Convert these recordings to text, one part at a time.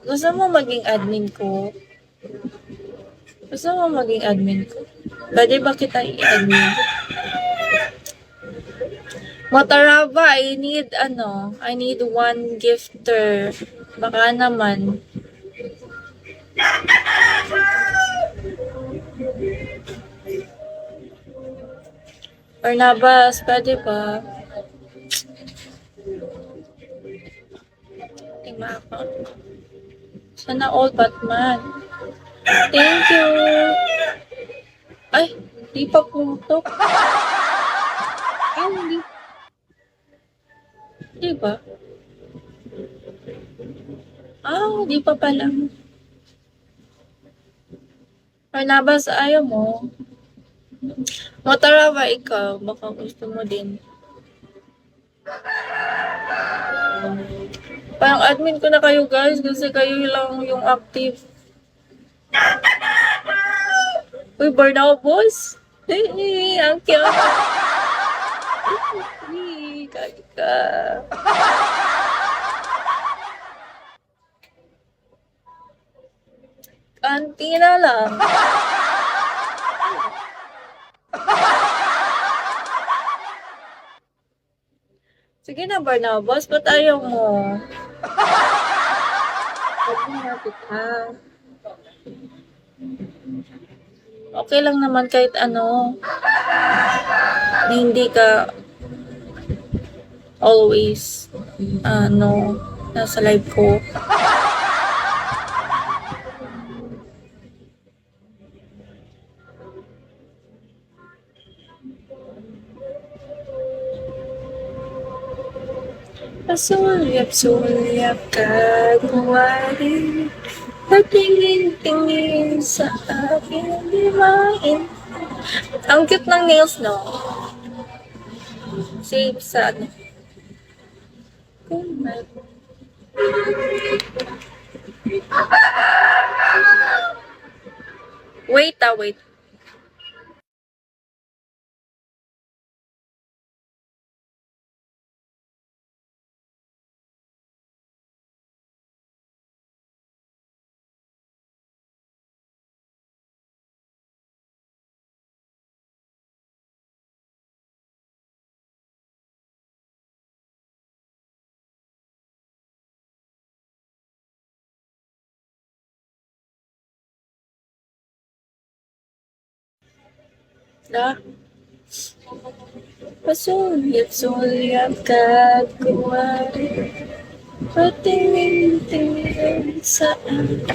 Gusto mo maging admin ko? Gusto mo maging admin ko? Pwede ba kita i-admin? Motarava, I need one gifter. Baka naman. Barnabas, pwede ba? Tingnan ako. Sana all Batman. Thank you. Ay, di pa putok. Ay, hindi. Di ba? Di pa pala. Barnabas, ayaw mo. Motarava, ikaw. Baka gusto mo din. Parang admin ko na kayo guys kasi kayo lang yung active. Uy, Barnabas! Ang cute! Kaka. Kanti na lang. Sige na, Barnabas. Ba't ayaw mo? Huwag mo na kita. Okay lang naman kahit ano. Na hindi ka always nasa live ko. Pasulyap-sulyap ka buwari, patingin-tingin sa aking limain. Ang cute ng nails, no? Save sa ano. Wait. Na? Pasulyap-sulyap ka buwari, patingin-tingin sa akin.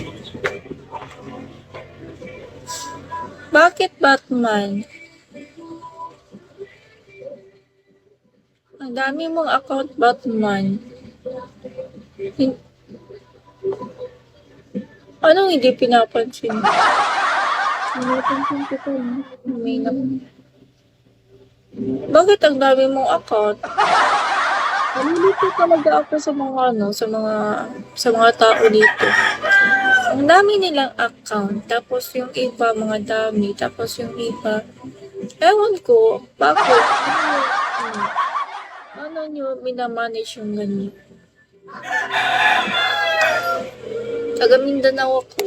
Bakit Batman? Ang dami mong account Batman. Anong hindi pinapansin? Pinapansin ko to. May Bakit ang dami mong account? Nalilito talaga ako sa mga tao dito. Ang dami nilang account, tapos yung iba mga dami, tapos yung iba ewan ko, bakit? Ano nyo minamanage yung ganyan? Taga Mindanao ako.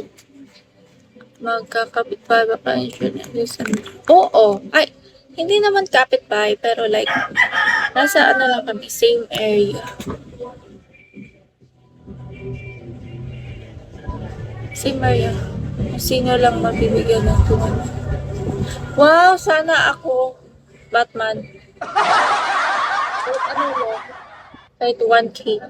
Magkakapit-bahay ba pa insurance? Oo. Ay, hindi naman kapit-bahay, pero like, nasa ano lang kami, same area. Same area. Sino lang mabibigyan ng tulong. Wow, sana ako, Batman. Ano mo? Kahit 1K.